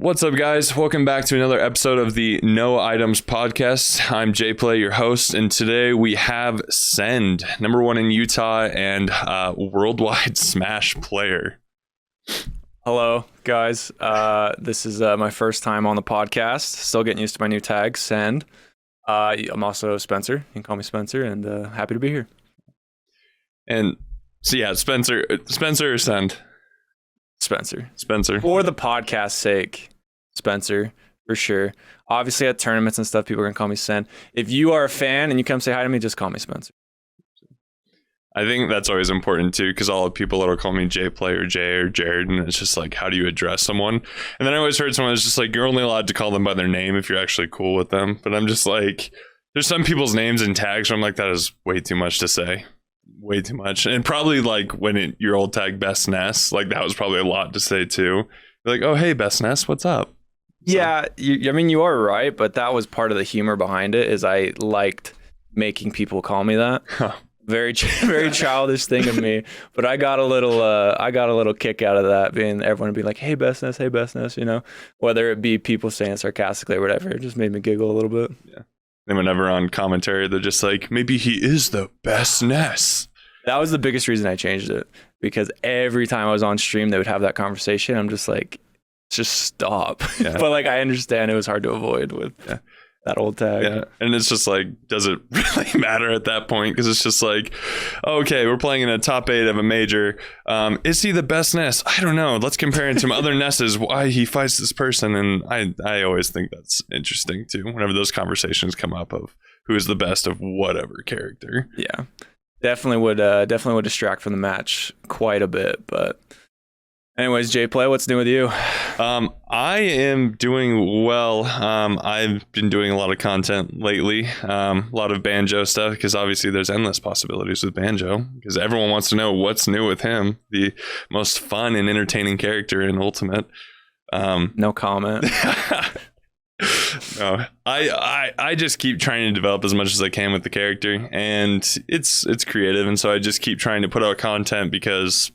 What's up, guys? Welcome back to another episode of the No Items Podcast. I'm JPlay, your host, and today we have Send, #1 in Utah and worldwide Smash player. Hello, guys. This is my first time on the podcast. Still getting used to my new tag, Send. I'm also Spencer. You can call me Spencer, and happy to be here. And so, yeah, Spencer or Send? Spencer. Spencer. For the podcast's sake, Spencer, for sure. Obviously, at tournaments and stuff, people are going to call me Send. If you are a fan and you come say hi to me, just call me Spencer. I think that's always important, too, because all the people that'll call me JPlay or Jay or Jared, and it's just like, how do you address someone? And then I always heard someone that's just like, you're only allowed to call them by their name if you're actually cool with them. But I'm just like, there's some people's names and tags where I'm like, that is way too much to say. Way too much. And probably like when your old tag Best Ness, like that was probably a lot to say too. You're like, oh, hey, Best Ness, what's up? So. Yeah, you are right, but that was part of the humor behind it, is I liked making people call me that. Huh. Very childish thing of me, but I got a little kick out of that, being everyone would be like, hey, Best Ness, you know, whether it be people saying sarcastically or whatever. It just made me giggle a little bit. Yeah. And whenever on commentary, they're just like, maybe he is the Best Ness. That was the biggest reason I changed it, because every time I was on stream, they would have that conversation. I'm just like, just stop. Yeah. But like, I understand it was hard to avoid with that old tag. Yeah. And it's just like, does it really matter at that point? Because it's just like, okay, we're playing in a top 8 of a major. Is he the best Ness? I don't know. Let's compare him to other Nesses, why he fights this person. And I always think that's interesting too, whenever those conversations come up of who is the best of whatever character. Yeah. Definitely would distract from the match quite a bit. But anyways, JPlay, what's new with you? I am doing well. I've been doing a lot of content lately, a lot of Banjo stuff, because obviously there's endless possibilities with Banjo, because everyone wants to know what's new with him, the most fun and entertaining character in Ultimate. No comment. No, I just keep trying to develop as much as I can with the character, and it's creative, and so I just keep trying to put out content because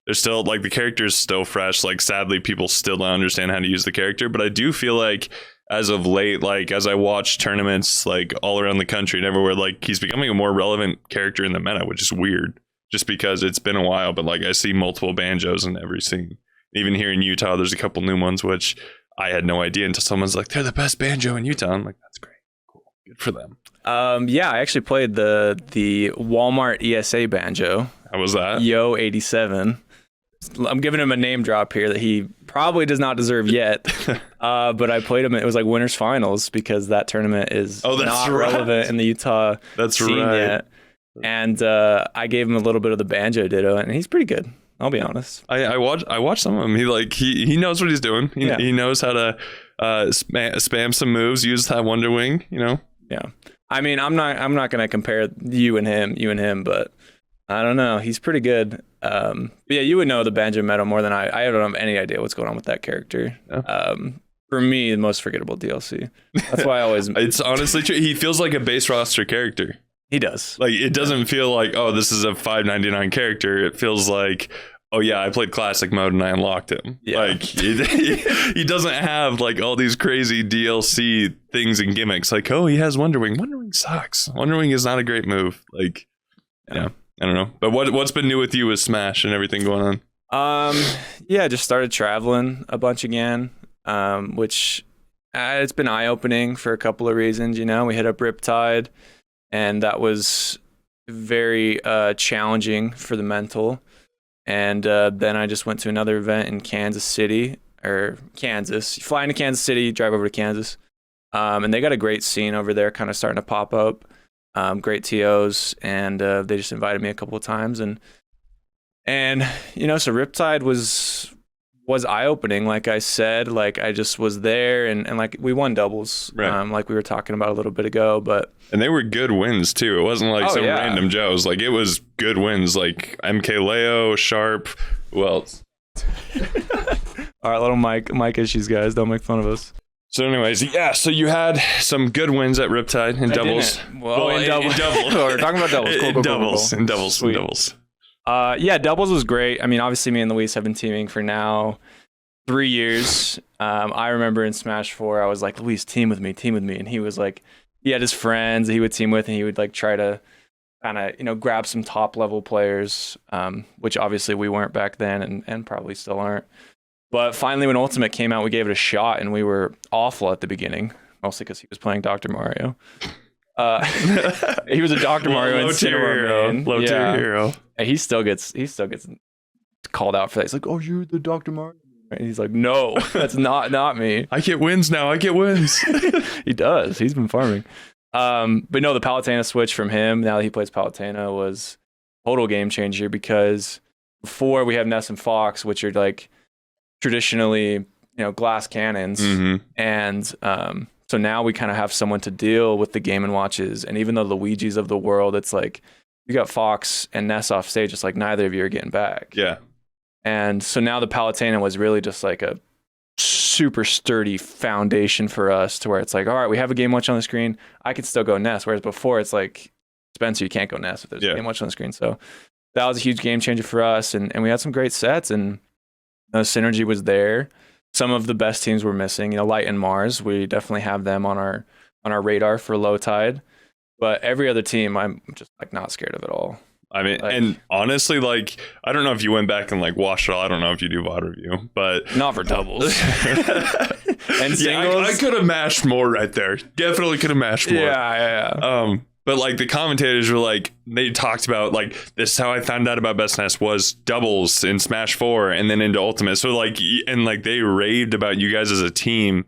there's still, like, the character is still fresh. Like, sadly, people still don't understand how to use the character, but I do feel like as of late, like, as I watch tournaments like all around the country and everywhere, like, he's becoming a more relevant character in the meta, which is weird just because it's been a while. But like, I see multiple Banjos in every scene. Even here in Utah, there's a couple new ones which I had no idea until someone's like, they're the best Banjo in Utah. I'm like, that's great. Cool. Good for them. Yeah, I actually played the Walmart ESA Banjo. How was that? Yo 87. I'm giving him a name drop here that he probably does not deserve yet. But I played him. It was like winners finals, because that tournament is not relevant in the Utah scene yet. And I gave him a little bit of the Banjo ditto, and he's pretty good. I'll be honest. I watched some of him. He knows what he's doing. He knows how to spam some moves, use that Wonder Wing, you know? Yeah. I mean, I'm not going to compare you and him, but I don't know. He's pretty good. But yeah, you would know the Banjo meta more than I don't have any idea what's going on with that character. Yeah. For me, the most forgettable DLC. That's why I always... It's honestly true. He feels like a base roster character. He does. Like, it doesn't feel like, oh, this is a $5.99 character. It feels like, oh yeah, I played classic mode and I unlocked him. Yeah. Like, he doesn't have like all these crazy DLC things and gimmicks. Like, oh, he has Wonder Wing. Wonder Wing sucks. Wonder Wing is not a great move. Like, yeah. I don't know. But what's been new with you with Smash and everything going on? Yeah, just started traveling a bunch again, which it's been eye-opening for a couple of reasons. You know, we hit up Riptide, and that was very challenging for the mental. And then I just went to another event in Kansas. You fly into Kansas City, drive over to Kansas. And they got a great scene over there kind of starting to pop up. Great TOs, and they just invited me a couple of times, and you know, so Riptide was eye-opening. Like I said, like I just was there, and like we won doubles, right. Like we were talking about a little bit ago, and they were good wins too. It wasn't like random Joes. Like, it was good wins, like MK Leo, Sharp, who else? All right, little mic issues, guys. Don't make fun of us. So anyways, yeah, so you had some good wins at Riptide in doubles. Well, in doubles. We're talking about doubles. Cool, doubles. Yeah, doubles was great. I mean, obviously me and Luis have been teaming for now 3 years. I remember in Smash 4, I was like, Luis, team with me. And he was like, he had his friends that he would team with, and he would like try to kind of, grab some top level players, which obviously we weren't back then and probably still aren't. But finally, when Ultimate came out, we gave it a shot, and we were awful at the beginning, mostly because he was playing Dr. Mario. He was a Dr. Mario hero. Low tier hero. And he still gets called out for that. He's like, "Oh, you're the Dr. Mario." And he's like, "No, that's not me." I get wins now. He does. He's been farming. But no, the Palutena switch from him, now that he plays Palutena, was total game changer, because before we have Ness and Fox, which are like traditionally, glass cannons. Mm-hmm. And so now we kind of have someone to deal with the Game & Watches. And even the Luigis of the world, it's like, you got Fox and Ness off stage, it's like neither of you are getting back. Yeah. And so now the Palutena was really just like a super sturdy foundation for us, to where it's like, all right, we have a Game Watch on the screen, I can still go Ness. Whereas before it's like, Spencer, you can't go Ness if there's a Game Watch on the screen. So that was a huge game changer for us. And we had some great sets, and the synergy was there. Some of the best teams were missing, Light and Mars. We definitely have them on our radar for low tide. But every other team, I'm just like not scared of at all. I mean, and honestly, like, I don't know if you went back and like watched it all. I don't know if you do VOD review, but not for doubles. And singles, I could have mashed more right there. Definitely could have mashed more. Yeah. But like the commentators were like, they talked about like, this is how I found out about Best Nest was doubles in Smash 4 and then into Ultimate. So like, and like they raved about you guys as a team.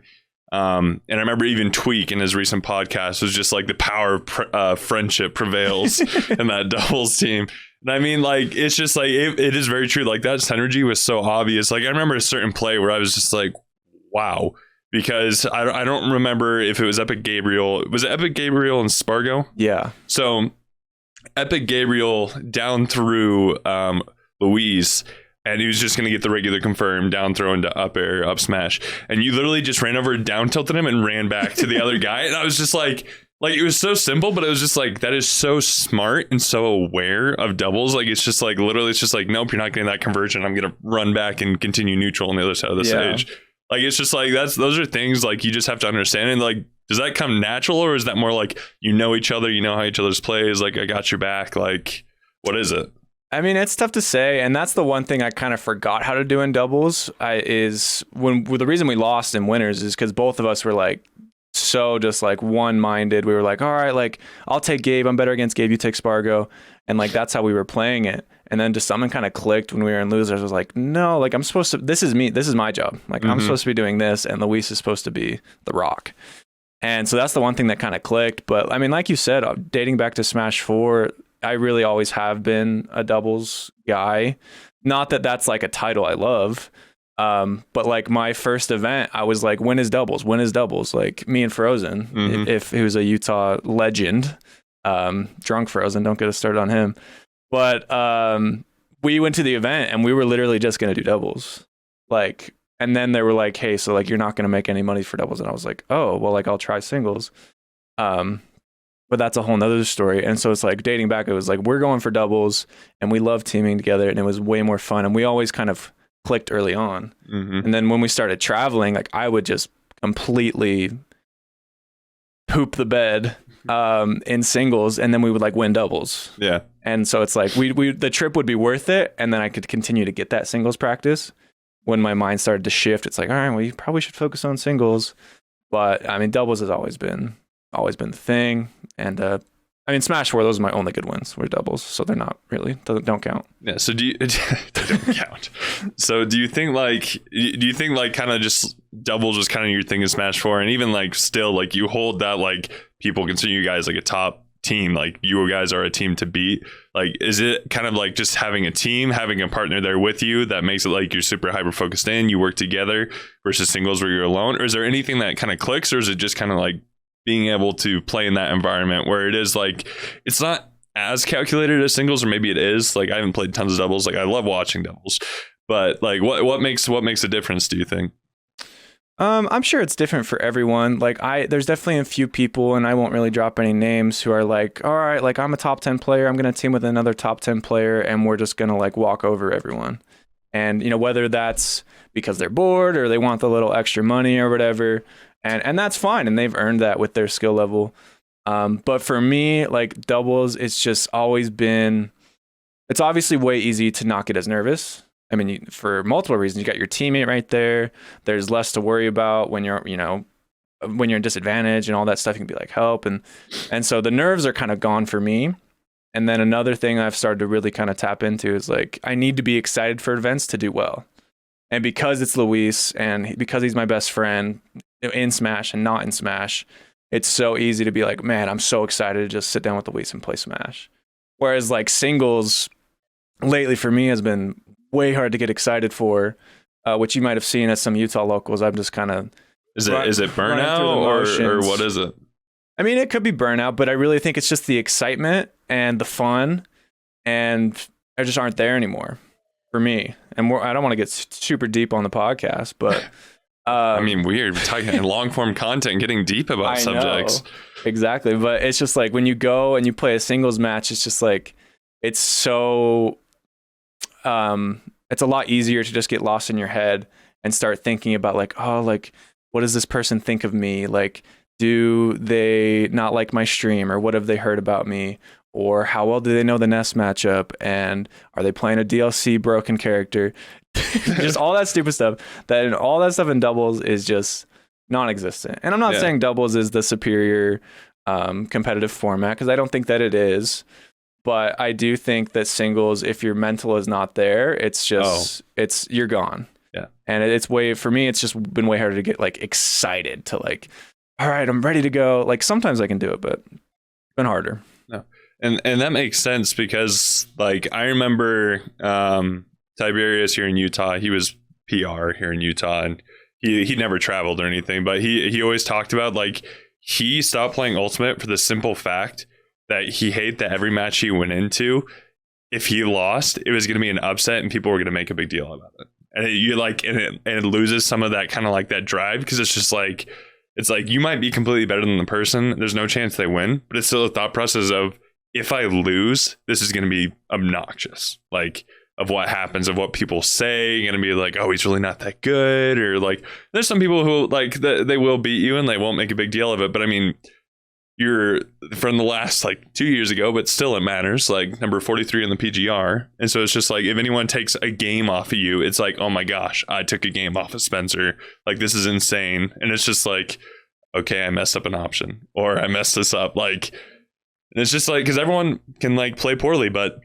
And I remember even Tweak in his recent podcast was just like, the power of friendship prevails in that doubles team. And I mean, like, it's just like, it is very true. Like that synergy was so obvious. Like I remember a certain play where I was just like, wow. Because I don't remember if it was Epic Gabriel. Was it Epic Gabriel and Spargo? Yeah. So Epic Gabriel down through Louise, and he was just going to get the regular confirm, down throw into up air, up smash. And you literally just ran over, down tilted him, and ran back to the other guy. And I was just like, it was so simple, but it was just like, that is so smart and so aware of doubles. Like, it's just like, literally, it's just like, nope, you're not getting that conversion. I'm going to run back and continue neutral on the other side of the stage. Like, it's just like, those are things like you just have to understand. And like, does that come natural, or is that more like, each other, how each other's plays? Like, I got your back. Like, what is it? I mean, it's tough to say. And that's the one thing I kind of forgot how to do in doubles, is the reason we lost in winners is because both of us were like, so just like one-minded. We were like, all right, like, I'll take Gabe. I'm better against Gabe. You take Spargo. And like, that's how we were playing it. And then just something kind of clicked when we were in losers. I was like, no, like, I'm supposed to, this is me. This is my job. Like, I'm supposed to be doing this, and Luis is supposed to be the rock. And so that's the one thing that kind of clicked. But I mean, like you said, dating back to Smash 4, I really always have been a doubles guy. Not that that's like a title I love. But like my first event, I was like, when is doubles? Like me and Frozen, if he was a Utah legend, drunk Frozen, don't get us started on him. But we went to the event and we were literally just going to do doubles. Like, and then they were like, hey, so like, you're not going to make any money for doubles. And I was like, oh, well, like, I'll try singles. But that's a whole nother story. And so it's like, dating back, it was like, we're going for doubles and we love teaming together, and it was way more fun. And we always kind of clicked early on. And then when we started traveling, like, I would just completely poop the bed in singles, and then we would like win doubles. Yeah. And so it's like we the trip would be worth it, and then I could continue to get that singles practice. When my mind started to shift, it's like, all right, well, you probably should focus on singles. But I mean, doubles has always been the thing. And I mean, Smash 4, those are my only good wins were doubles, so they're not really, don't count. Yeah. So they don't count. So do you think like kind of just doubles was kind of your thing in Smash 4, and even like still like you hold that, like, people consider you guys like a top team, like you guys are a team to beat? Like, is it kind of like just having a team, having a partner there with you that makes it like you're super hyper focused in, you work together, versus singles where you're alone? Or is there anything that kind of clicks, or is it just kind of like being able to play in that environment where it is like, it's not as calculated as singles, or maybe it is? Like, I haven't played tons of doubles. Like, I love watching doubles, but like what makes a difference, do you think? I'm sure it's different for everyone. Like, there's definitely a few people, and I won't really drop any names, who are like, all right, like, I'm a top 10 player. I'm going to team with another top 10 player, and we're just going to like walk over everyone. And, whether that's because they're bored or they want the little extra money or whatever. And that's fine. And they've earned that with their skill level. But for me, like doubles, it's just always been, it's obviously way easy to not get as nervous. I mean, for multiple reasons, you got your teammate right there. There's less to worry about when you're, when you're in disadvantage and all that stuff. You can be like, help. And so the nerves are kind of gone for me. And then another thing I've started to really kind of tap into is like, I need to be excited for events to do well. And because it's Luis and because he's my best friend in Smash and not in Smash, it's so easy to be like, man, I'm so excited to just sit down with Luis and play Smash. Whereas like singles lately for me has been way hard to get excited for, which you might have seen at some Utah locals. I'm just kind of is it burnout or what is it? I mean, it could be burnout, but I really think it's just the excitement and the fun, and I just aren't there anymore for me. And I don't want to get super deep on the podcast, but I mean, weird. We're talking long form content, getting deep about subjects. Exactly, but it's just like when you go and you play a singles match, it's just like it's so. It's a lot easier to just get lost in your head and start thinking about like, oh, like what does this person think of me? Like, do they not like my stream, or what have they heard about me? Or how well do they know the Nest matchup? And are they playing a DLC broken character? Just all that stupid stuff. All that stuff in doubles is just non-existent. And I'm not saying doubles is the superior competitive format, because I don't think that it is. But I do think that singles, if your mental is not there, it's just you're gone. Yeah. And for me, it's just been way harder to get like excited to like, all right, I'm ready to go. Like sometimes I can do it, but it's been harder. No. And that makes sense, because like I remember Tiberius here in Utah, he was PR here in Utah, and he never traveled or anything, but he always talked about like he stopped playing Ultimate for the simple fact that he hated that every match he went into, if he lost, it was going to be an upset and people were going to make a big deal about it. And it loses some of that kind of like that drive, because it's just like, it's like you might be completely better than the person. There's no chance they win, but it's still a thought process of, if I lose, this is going to be obnoxious. Like of what happens, of what people say, going to be like, oh, he's really not that good. Or like, there's some people who like they will beat you and they won't make a big deal of it. But I mean, you're from the last like 2 years ago, but still it matters, like number 43 in the PGR. And so it's just like, if anyone takes a game off of you, it's like, oh my gosh, I took a game off of Spencer. Like, this is insane. And it's just like, okay, I messed up an option, or I messed this up. Like, and it's just like, because everyone can like play poorly, but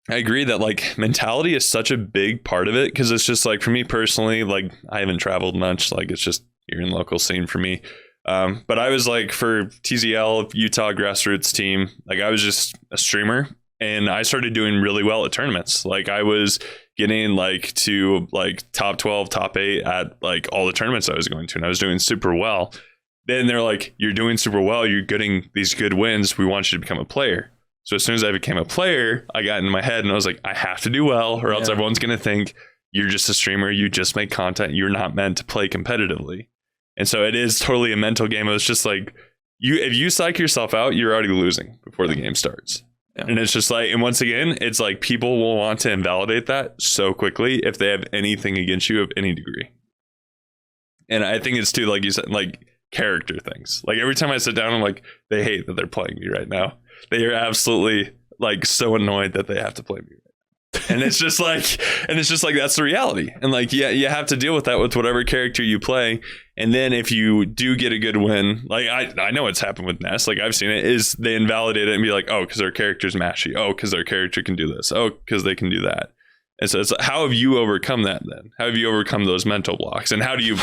I agree that like mentality is such a big part of it. Because it's just like, for me personally, like I haven't traveled much. Like it's just here in local scene for me. But I was like, for TZL Utah grassroots team, like I was just a streamer, and I started doing really well at tournaments. Like I was getting like to like top 12, top 8 at like all the tournaments I was going to, and I was doing super well. Then they're like, you're doing super well, you're getting these good wins, we want you to become a player. So as soon as I became a player, I got in my head and I was like, I have to do well, or else everyone's going to think you're just a streamer, you just make content, you're not meant to play competitively. And so it is totally a mental game. It was just like, if you psych yourself out, you're already losing before the game starts. Yeah. And it's just like, and once again, it's like people will want to invalidate that so quickly if they have anything against you of any degree. And I think it's too, like you said, like character things. Like every time I sit down, I'm like, they hate that they're playing me right now. They are absolutely like so annoyed that they have to play me. And it's just like, that's the reality. And like, yeah, you have to deal with that with whatever character you play. And then if you do get a good win, like I know it's happened with Ness, like I've seen it, is they invalidate it and be like, oh, because their character's mashy. Oh, because their character can do this. Oh, because they can do that. And so it's like, how have you overcome that then? How have you overcome those mental blocks? And how do you,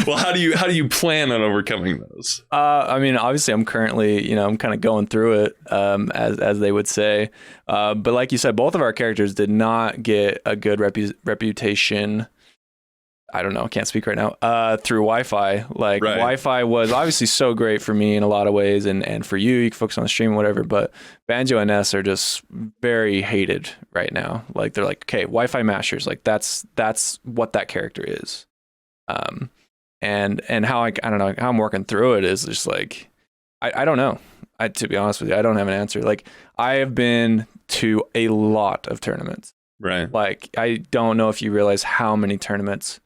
well, how do you plan on overcoming those? I mean, obviously I'm currently, I'm kind of going through it, as they would say. But like you said, both of our characters did not get a good reputation. I don't know, can't speak right now, through Wi-Fi. Like right. Wi-Fi was obviously so great for me in a lot of ways, and for you can focus on the stream, whatever, but Banjo and Ness are just very hated right now. Like they're like, okay, Wi-Fi mashers, like that's what that character is. And how I don't know how I'm working through it is just like, I don't know. To be honest with you, I don't have an answer. Like I have been to a lot of tournaments. Right. Like, I don't know if you realize how many tournaments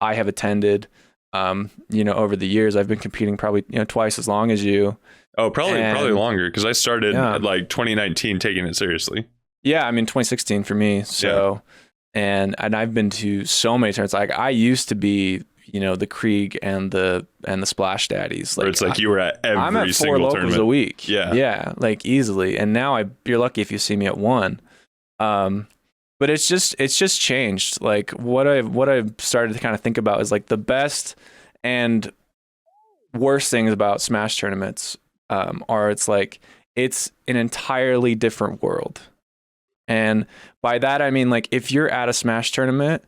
I have attended. Over the years, I've been competing probably, twice as long as you. Oh, probably And- longer, because I started Yeah. at like 2019 taking it seriously. Yeah, I mean 2016 for me. So, and I've been to so many tournaments. Like, I used to be, the Krieg and the Splash Daddies. Like, Where it's like you were at I'm every at 4 single locals tournament a week. Yeah. Yeah, like easily. And now you're lucky if you see me at 1. But it's just changed. Like, what I've started to kind of think about is like the best and worst things about Smash tournaments are it's an entirely different world. And by that I mean, like, if you're at a Smash tournament,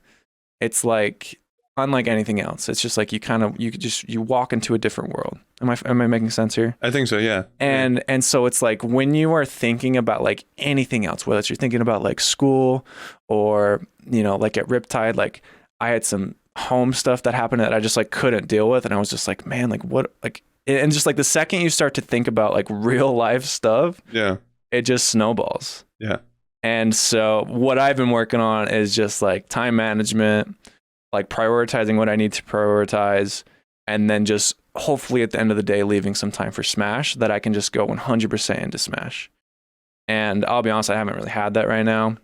it's like unlike anything else. It's just like you walk into a different world. Am I making sense here? I think so, yeah. And so it's like when you are thinking about like anything else, whether it's you're thinking about like school or, like at Riptide, like I had some home stuff that happened that I just like couldn't deal with. And I was just like, man, like what, like, and just like the second you start to think about like real life stuff, Yeah. it just snowballs. Yeah. And so what I've been working on is just like time management, like prioritizing what I need to prioritize, and then just hopefully at the end of the day leaving some time for Smash that I can just go 100% into Smash. And I'll be honest, I haven't really had that right now,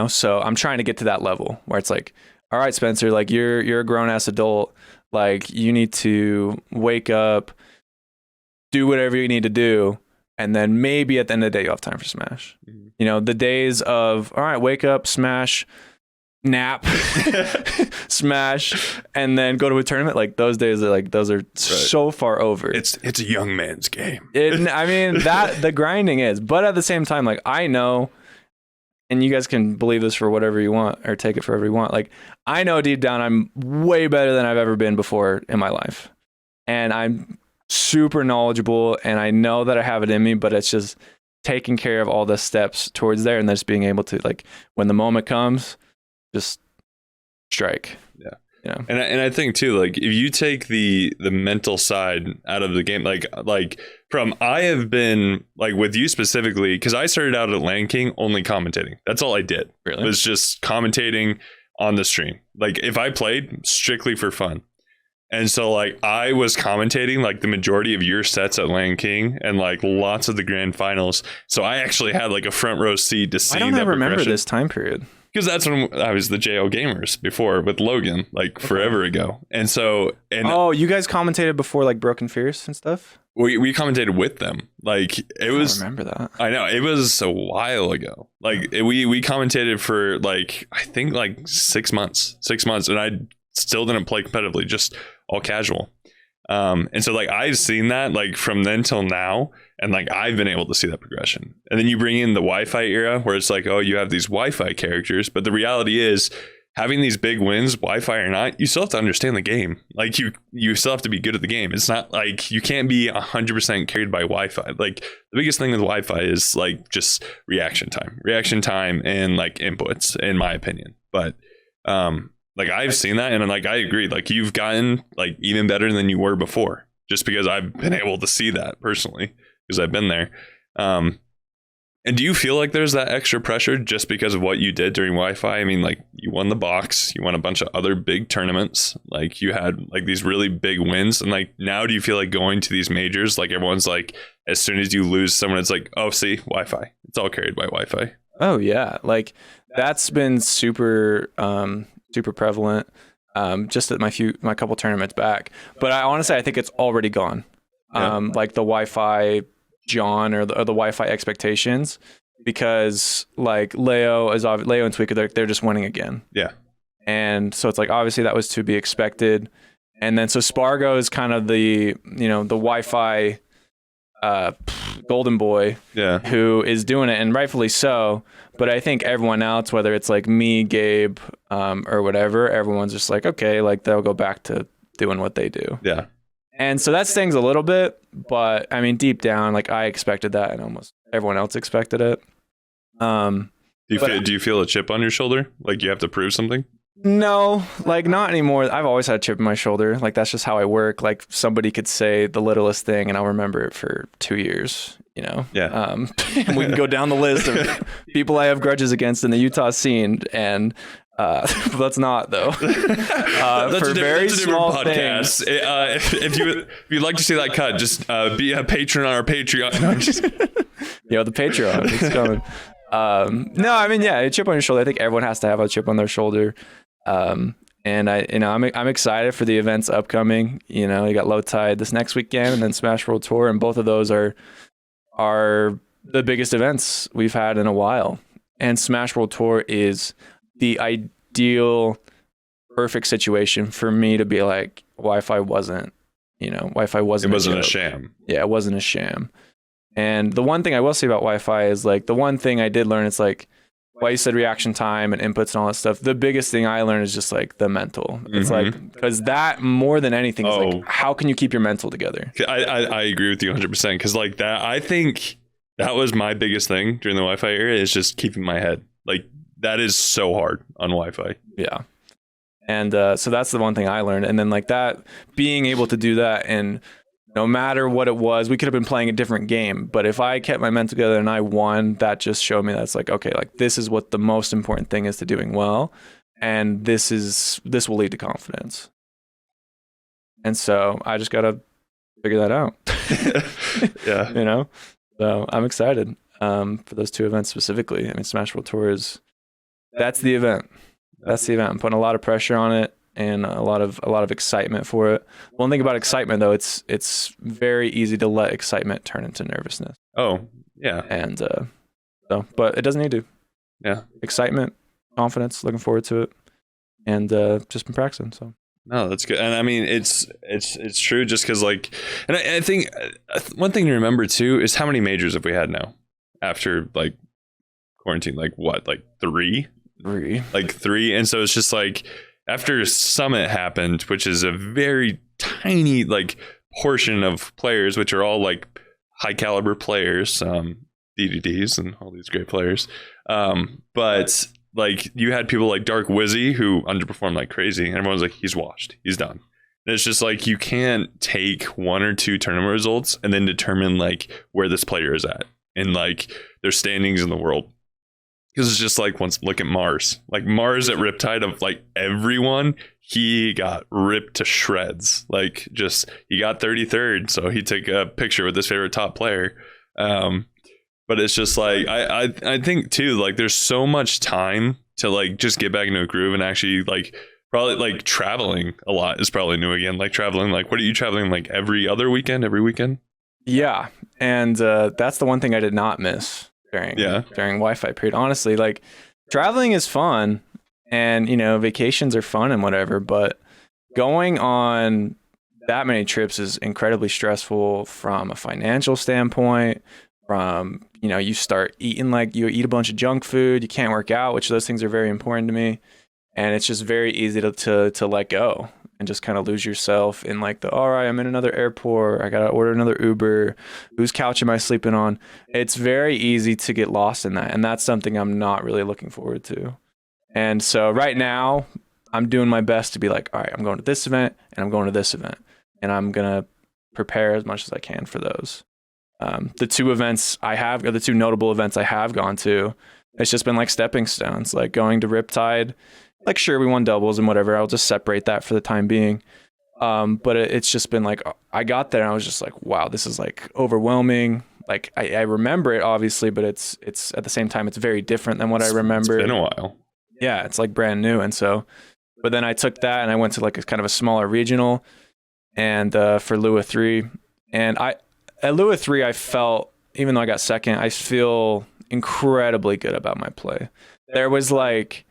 so I'm trying to get to that level where it's like, all right, Spencer, like you're a grown ass adult, like you need to wake up, do whatever you need to do, and then maybe at the end of the day you'll have time for Smash. Mm-hmm. The days of, all right, wake up, Smash, nap, Smash, and then go to a tournament, like those days are so far over. It's a young man's game. I mean, that the grinding is, but at the same time, like I know, and you guys can believe this for whatever you want or take it for whatever you want. Like I know deep down I'm way better than I've ever been before in my life. And I'm super knowledgeable and I know that I have it in me, but it's just taking care of all the steps towards there and just being able to, like, when the moment comes, just strike. Yeah. And I think too, like if you take the mental side out of the game, like I have been like with you specifically, because I started out at Land King only commentating. That's all I did. Really? Was just commentating on the stream. Like if I played, strictly for fun. And so like I was commentating like the majority of your sets at Land King and like lots of the grand finals. So I actually had like a front row seat to see that. I don't remember progression. this time period. Because that's when I was the JO Gamers before with Logan, like forever ago. And so, oh, you guys commentated before like Broken Fierce and stuff? We commentated with them. Like it was. I remember that. I know it was a while ago. Like we commentated for like I think like 6 months, and I still didn't play competitively, just all casual. And so like I've seen that like from then till now, and like I've been able to see that progression. And then you bring in the Wi-Fi era where it's like, oh, you have these Wi-Fi characters, but the reality is having these big wins, Wi-Fi or not, you still have to understand the game. Like you still have to be good at the game. It's not like you can't be 100% carried by Wi-Fi. Like the biggest thing with Wi-Fi is like just reaction time and like inputs, in my opinion. But like I've seen that, and like I agree, like you've gotten like even better than you were before, just because I've been able to see that personally because I've been there. And do you feel like there's that extra pressure just because of what you did during Wi-Fi? I mean, like you won the box, you won a bunch of other big tournaments, like you had like these really big wins, and like now do you feel like going to these majors, like everyone's like, as soon as you lose someone, it's like, oh, see, Wi-Fi, it's all carried by Wi-Fi. Oh yeah, like that's been super prevalent, just at my couple tournaments back. But I think it's already gone. Like the Wi-Fi John or the Wi-Fi expectations, because like Leo and Tweaker, they're just winning again. Yeah. And so it's like obviously that was to be expected. And then so Spargo is kind of the the Wi-Fi golden boy, who is doing it, and rightfully so. But I think everyone else, whether it's like me, Gabe, or whatever, everyone's just like, okay, like they'll go back to doing what they do. Yeah. And so that stings a little bit, but I mean, deep down, like I expected that, and almost everyone else expected it. Do you feel a chip on your shoulder? Like you have to prove something? No, like not anymore. I've always had a chip on my shoulder. Like that's just how I work. Like somebody could say the littlest thing and I'll remember it for 2 years, you know. Yeah. And we can go down the list of people I have grudges against in the Utah scene, and let's not though. For very small things. If you'd like to see that cut, just be a patron on our Patreon. No, The Patreon, it's coming. No, I mean, a chip on your shoulder. I think everyone has to have a chip on their shoulder. And I'm excited for the events upcoming. You got Low Tide this next weekend, and then Smash World Tour, and both of those are the biggest events we've had in a while. And Smash World Tour is the ideal, perfect situation for me to be like, Wi-Fi wasn't a sham. Yeah, it wasn't a sham. And the one thing I will say about Wi-Fi is like the one thing I did learn, it's like, why you said reaction time and inputs and all that stuff. The biggest thing I learned is just like the mental. It's like, because that more than anything is like, how can you keep your mental together? I agree with you 100%. Because like that, I think that was my biggest thing during the Wi-Fi era, is just keeping my head. Like that is so hard on Wi-Fi. Yeah. And so that's the one thing I learned. And then like that, being able to do that, and no matter what it was, we could have been playing a different game, but if I kept my mental together and I won, that just showed me that's like, okay, like this is what the most important thing is to doing well, and this will lead to confidence. And so I just gotta figure that out. Yeah. So I'm excited for those two events specifically. I mean, Smash World Tour that's the event. That's the event. I'm putting a lot of pressure on it, and a lot of excitement for it. One thing about excitement though, it's very easy to let excitement turn into nervousness. Oh, yeah. And but it doesn't need to. Yeah. Excitement, confidence, looking forward to it, and just been practicing. So. No, that's good. And I mean, it's true, just because like, and I think one thing to remember too is how many majors have we had now after like quarantine? Like what? Like three? Like three. And so it's just like, after Summit happened, which is a very tiny like portion of players, which are all like high caliber players, DDDs and all these great players. But like you had people like Dark Wizzy who underperformed like crazy, and everyone's like, he's washed, he's done. And it's just like, you can't take one or two tournament results and then determine like where this player is at and like their standings in the world. Because it's just like, once look at Mars. Like Mars at Riptide, of like everyone, he got ripped to shreds. Like just, he got 33rd, so he took a picture with his favorite top player. But it's just like, I think too, like there's so much time to like just get back into a groove, and actually like probably like traveling a lot is probably new again. Like traveling, like what are you traveling like every other weekend, every weekend? Yeah. And that's the one thing I did not miss during Wi-Fi period. Honestly, like traveling is fun, and vacations are fun and whatever, but going on that many trips is incredibly stressful from a financial standpoint. From you start eating, like you eat a bunch of junk food, you can't work out, which those things are very important to me, and it's just very easy to let go and just kind of lose yourself in like all right, I'm in another airport, I gotta order another Uber, whose couch am I sleeping on? It's very easy to get lost in that, and that's something I'm not really looking forward to. And so right now I'm doing my best to be like, all right, I'm going to this event and I'm going to this event, and I'm gonna prepare as much as I can for those. The two notable events I have gone to, it's just been like stepping stones, like going to Riptide. Like, sure, we won doubles and whatever. I'll just separate that for the time being. But it's just been like, I got there and I was just like, wow, this is like overwhelming. Like I remember it obviously, but it's at the same time, it's very different than what I remember. It's been a while. Yeah, it's like brand new. And so, but then I took that and I went to like a kind of a smaller regional, and for Lua 3. And at Lua 3, I felt, even though I got second, I feel incredibly good about my play. There was like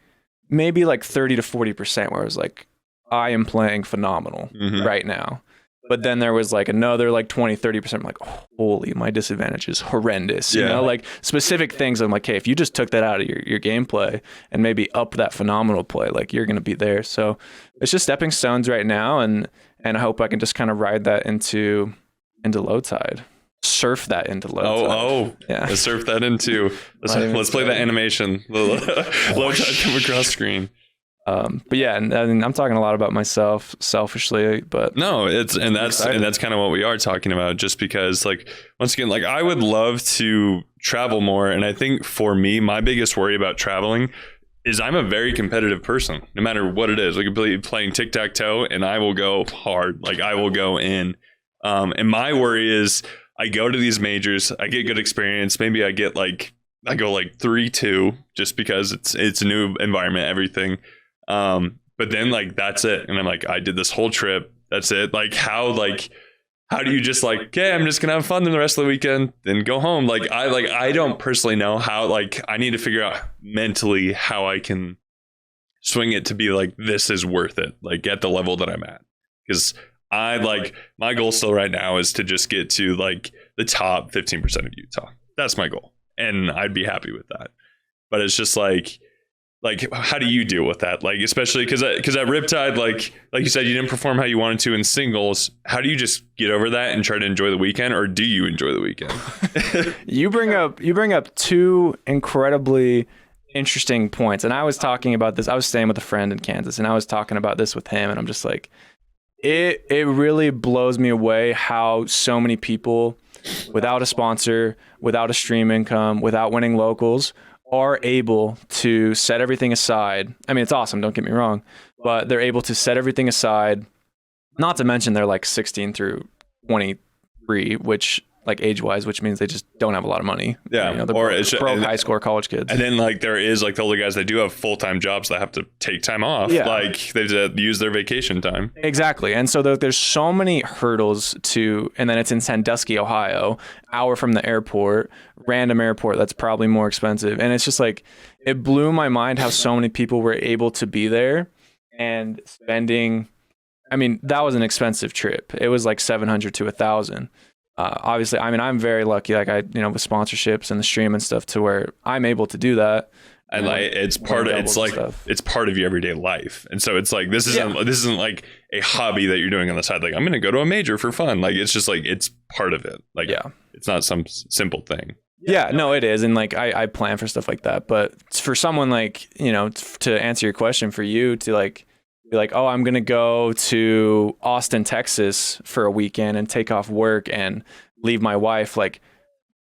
maybe like 30 to 40% where I was like, I am playing phenomenal right now. But then there was like another like 20-30%. I'm like, oh, holy, my disadvantage is horrendous. You know, like specific things. I'm like, hey, if you just took that out of your gameplay and maybe up that phenomenal play, like you're going to be there. So it's just stepping stones right now. And I hope I can just kind of ride that into Low Tide. Surf that into Low Tide. Yeah. Let's surf that into, let's play that animation. The Low Tide come across screen. But yeah, and I'm talking a lot about myself selfishly, but no, that's kind of what we are talking about, just because like, once again, like I would love to travel more. And I think for me, my biggest worry about traveling is I'm a very competitive person, no matter what it is. Like playing tic-tac-toe and I will go hard. Like I will go in. And my worry is I go to these majors, I get good experience. Maybe I go like 3-2 just because it's a new environment, everything. But then like, that's it. And I'm like, I did this whole trip. That's it. Like how do you just like, okay, I'm just gonna have fun the rest of the weekend, then go home? Like I don't personally know how. Like I need to figure out mentally how I can swing it to be like, this is worth it. Like at the level that I'm at, because my goal still right now is to just get to like the top 15% of Utah. That's my goal, and I'd be happy with that. But it's just like how do you deal with that? Like, especially because at Riptide, like you said, you didn't perform how you wanted to in singles. How do you just get over that and try to enjoy the weekend, or do you enjoy the weekend? You bring up two incredibly interesting points, and I was talking about this. I was staying with a friend in Kansas, and I was talking about this with him, and I'm just like, it really blows me away how so many people without a sponsor, without a stream income, without winning locals, are able to set everything aside. I mean, it's awesome, don't get me wrong, but they're able to set everything aside, not to mention they're like 16 through 23, which like age-wise, which means they just don't have a lot of money. Yeah, you know, broke high school college kids. And then like there is like the older guys that do have full-time jobs that have to take time off. Yeah. Like they use their vacation time. Exactly. And so there's so many hurdles to, and then it's in Sandusky, Ohio, hour from the airport, random airport that's probably more expensive. And it's just like, it blew my mind how so many people were able to be there and spending, I mean, that was an expensive trip. It was like 700 to 1,000. Obviously, I mean, I'm very lucky, like with sponsorships and the stream and stuff, to where I'm able to do that. And like it's part of your everyday life. And so it's like, this isn't like a hobby that you're doing on the side. Like I'm going to go to a major for fun. Like it's just like, it's part of it. Like it's not some simple thing. Yeah, no, it is. And like, I plan for stuff like that. But for someone like, to answer your question, for you to like, be like, oh, I'm going to go to Austin, Texas for a weekend and take off work and leave my wife. Like,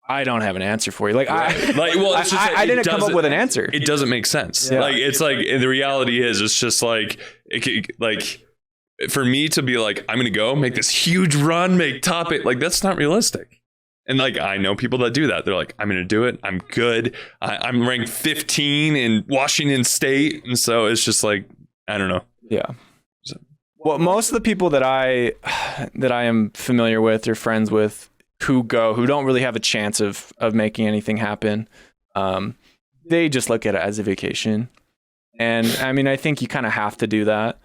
I don't have an answer for you. Like, I didn't come up with an answer. It doesn't make sense. Yeah. Like, it's like, the reality is, it's just like, for me to be like, I'm going to go make this huge run, make top it. Like, that's not realistic. And like, I know people that do that. They're like, I'm going to do it. I'm good. I'm ranked 15 in Washington State. And so it's just like, I don't know. Yeah. Well, most of the people that I am familiar with or friends with who don't really have a chance of making anything happen, they just look at it as a vacation. And I mean, I think you kind of have to do that.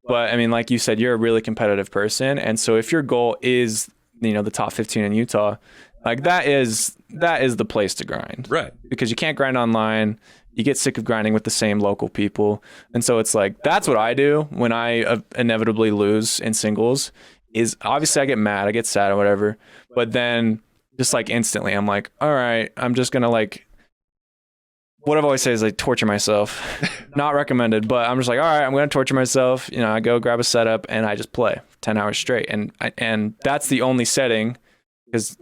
But I mean, like you said, you're a really competitive person. And so if your goal is, the top 15 in Utah, like that is the place to grind. Right. Because you can't grind online. You get sick of grinding with the same local people. And so it's like, that's what I do when I inevitably lose in singles, is obviously I get mad, I get sad or whatever. But then just like instantly, I'm like, all right, I'm just going to like, what I've always said is like torture myself. Not recommended, but I'm just like, all right, I'm going to torture myself. I go grab a setup and I just play 10 hours straight. And that's the only setting, because,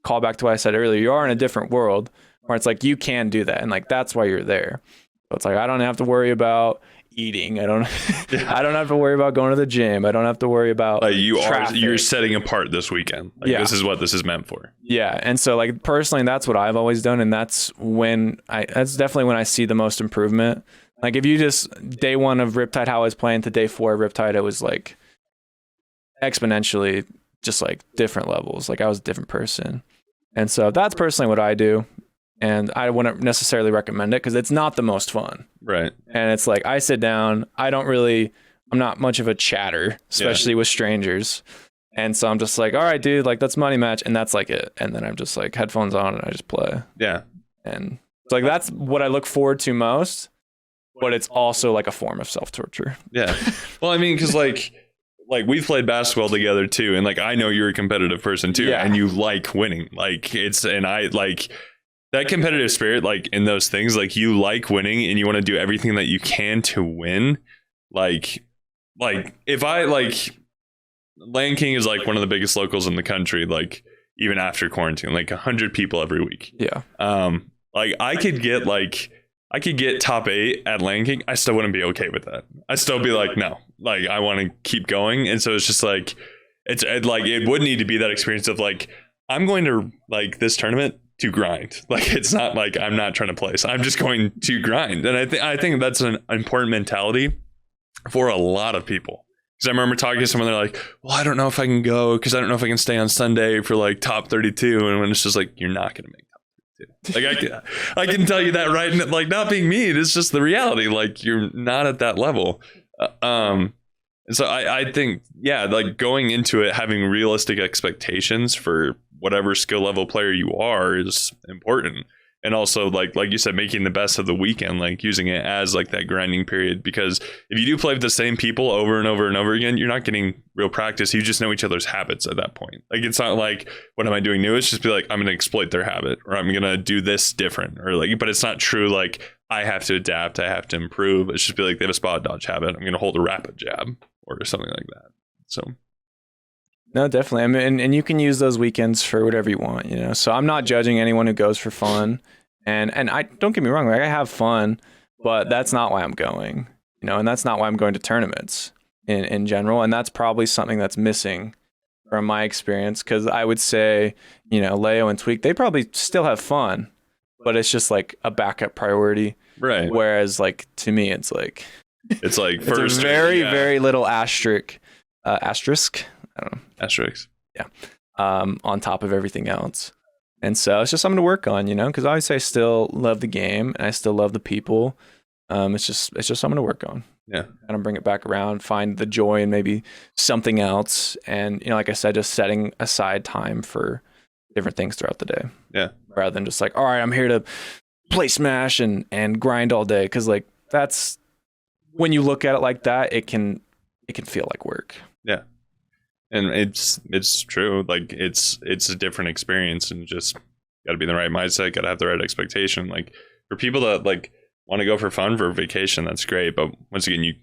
call back to what I said earlier, you are in a different world where it's like, you can do that. And like, that's why you're there. So it's like, I don't have to worry about eating. I don't have to worry about going to the gym. I don't have to worry about you're setting apart this weekend. Like, this is what this is meant for. Yeah. And so like, personally, that's what I've always done. And that's definitely when I see the most improvement. Like if you just day one of Riptide, how I was playing, to day 4 of Riptide, it was like exponentially just like different levels. Like I was a different person. And so that's personally what I do. And I wouldn't necessarily recommend it because it's not the most fun. Right. And it's like, I sit down, I'm not much of a chatter, especially with strangers. And so I'm just like, all right, dude, like let's money match. And that's like it. And then I'm just like headphones on and I just play. Yeah. And it's like, that's what I look forward to most, but it's also like a form of self-torture. Yeah. Well, I mean, cause like we've played basketball together too. And like, I know you're a competitive person too. Yeah. And you like winning. Like that competitive spirit, like in those things, like you like winning and you want to do everything that you can to win. Like if I like Land King is like one of the biggest locals in the country, like even after quarantine, like 100 people every week. Yeah. Like I could get top 8 at Land King. I still wouldn't be okay with that. I'd still be like, no, like I want to keep going. And so it's just like, it would need to be that experience of like, I'm going to like this tournament to grind. Like, it's not like I'm not trying to place. I'm just going to grind. And I think that's an important mentality for a lot of people. Because I remember talking to someone, they're like, well, I don't know if I can go because I don't know if I can stay on Sunday for like top 32. And when it's just like, you're not going to make top 32. Like I can tell you that right. And like not being mean, it's just the reality. Like you're not at that level. And so I think, yeah, like going into it, having realistic expectations for whatever skill level player you are is important. And also like you said, making the best of the weekend, like using it as like that grinding period, because if you do play with the same people over and over and over again, you're not getting real practice. You just know each other's habits at that point. Like, it's not like, what am I doing new? It's just be like, I'm going to exploit their habit, or I'm going to do this different, or like, but it's not true. Like, I have to adapt. I have to improve. It's just be like, they have a spot dodge habit. I'm going to hold a rapid jab or something like that. So. No, definitely. I mean, and you can use those weekends for whatever you want, you know. So I'm not judging anyone who goes for fun, and I don't get me wrong, like I have fun, but that's not why I'm going, you know, and that's not why I'm going to tournaments in general, and that's probably something that's missing from my experience, because I would say, you know, Leo and Tweak, they probably still have fun, but it's just like a backup priority, right? Whereas like to me, it's like it's first, it's a very little asterisk. I don't know. Asterisks. Yeah. On top of everything else. And so it's just something to work on, you know, because obviously I still love the game and I still love the people. It's just something to work on. Yeah. Kind of bring it back around, find the joy in maybe something else. And, you know, like I said, just setting aside time for different things throughout the day. Yeah. Rather than just like, all right, I'm here to play Smash and grind all day. Because like that's, when you look at it like that, it can feel like work. Yeah. And it's true. Like it's a different experience, and just got to be in the right mindset. Got to have the right expectation. Like for people that like want to go for fun for vacation, that's great. But once again, you